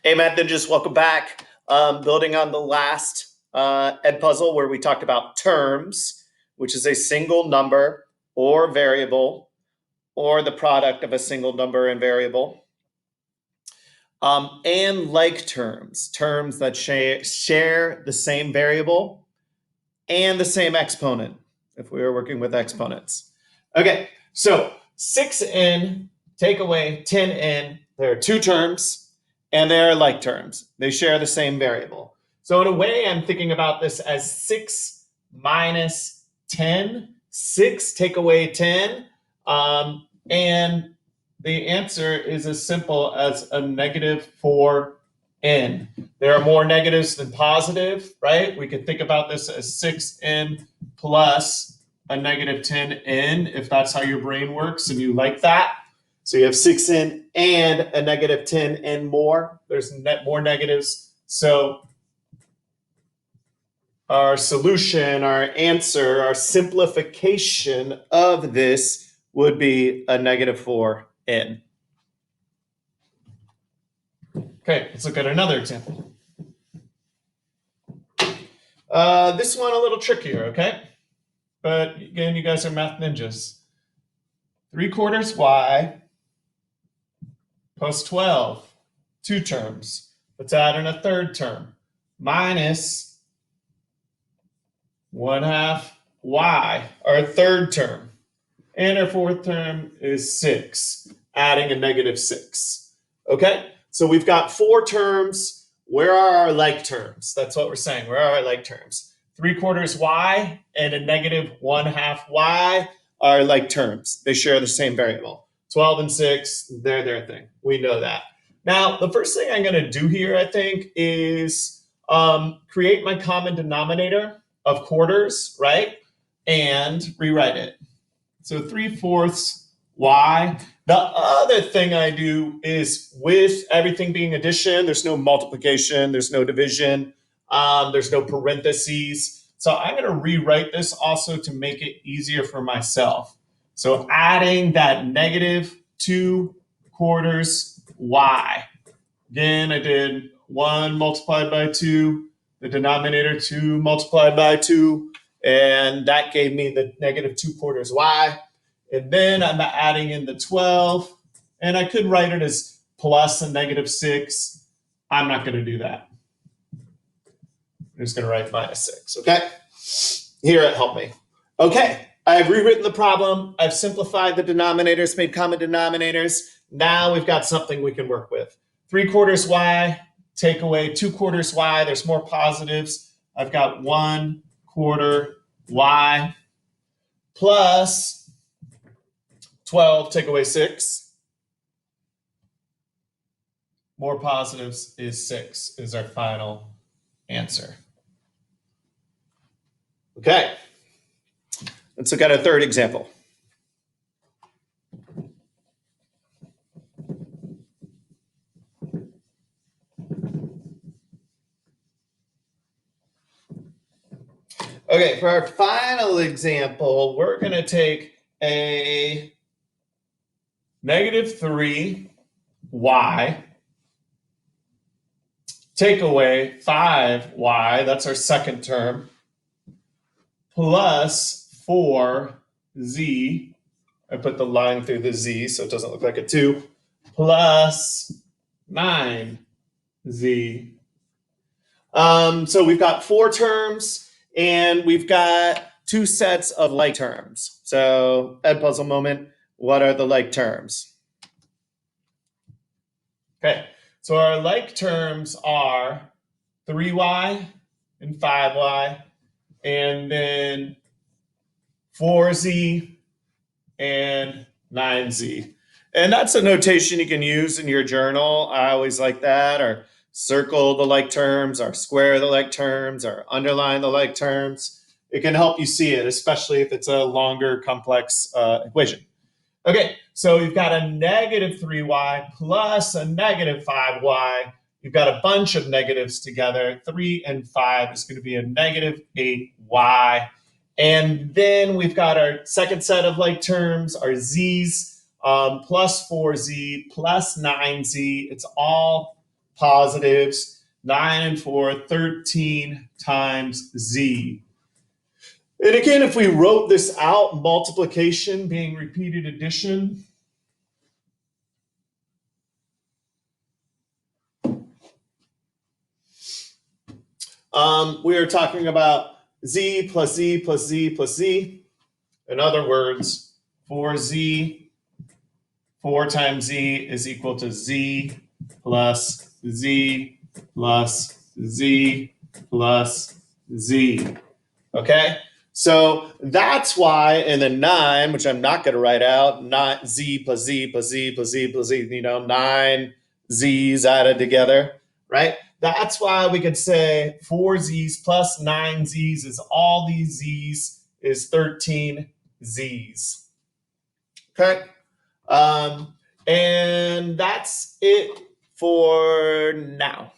Hey, Matt Ninjas, welcome back. Building on the last Edpuzzle where we talked about terms, which is a single number or variable, or the product of a single number and variable. And like terms, terms that share the same variable and the same exponent, if we were working with exponents. Okay, so 6n take away 10n, there are two terms, and they are like terms. They share the same variable. So in a way, I'm thinking about this as 6 minus 10, 6 take away 10, and the answer is as simple as a negative 4n. There are more negatives than positive, right? We could think about this as 6n plus a negative 10n, if that's how your brain works and you like that. So you have 6n and a negative 10n more. There's more negatives. So our solution, our answer, our simplification of this would be a negative 4n. Okay, let's look at another example. This one a little trickier, okay? But again, you guys are math ninjas. 3/4 y plus 12, two terms. Let's add in a third term, minus 1/2 y, our third term. And our fourth term is 6, adding a negative 6. Okay, so we've got 4 terms. Where are our like terms? That's what we're saying. Where are our like terms? 3/4 y and a negative 1/2 y are like terms. They share the same variable. 12 and 6, they're their thing. We know that. Now, the first thing I'm going to do here, I think, is create my common denominator of quarters, right? And rewrite it. So 3/4 y. The other thing I do is, with everything being addition, there's no multiplication, there's no division, there's no parentheses. So I'm going to rewrite this also to make it easier for myself. So adding that negative 2/4 y. Again, I did 1 multiplied by 2, the denominator 2 multiplied by 2, and that gave me the negative 2/4 y. And then I'm adding in the 12, and I could write it as plus a negative 6. I'm not going to do that. I'm just going to write minus 6, okay? Here it helped me. Okay, I've rewritten the problem. I've simplified the denominators, made common denominators. Now we've got something we can work with. 3/4 y, take away 2/4 y. There's more positives. I've got 1/4 y plus 12, take away 6. More positives is 6 is our final answer. Okay, let's look at a third example. Okay, for our final example, we're going to take a negative 3y, take away 5y, that's our second term, plus 4z, I put the line through the z so it doesn't look like a 2, plus 9z. So we've got 4 terms, and we've got 2 sets of like terms. So Edpuzzle moment, what are the like terms? Okay, so our like terms are 3y and 5y, and then 4z and 9z. And that's a notation you can use in your journal. I always like that, or circle the like terms, or square the like terms, or underline the like terms. It can help you see it, especially if it's a longer, complex equation. Okay, so we've got a negative 3y plus a negative 5y. You've got a bunch of negatives together. 3 and 5 is going to be a negative 8y. And then we've got our second set of like terms, our z's, plus 4z, plus 9z. It's all positives. 9 and 4, 13 times z. And again, if we wrote this out, multiplication being repeated addition, we are talking about z plus z plus z plus z. In other words, 4z, 4 times z is equal to z plus z plus z plus z. Okay? So that's why in the 9, which I'm not going to write out, not z plus z plus z plus z plus z, 9 z's added together, right? That's why we could say 4 z's plus 9 z's is all these z's is 13 z's. Okay? And that's it for now.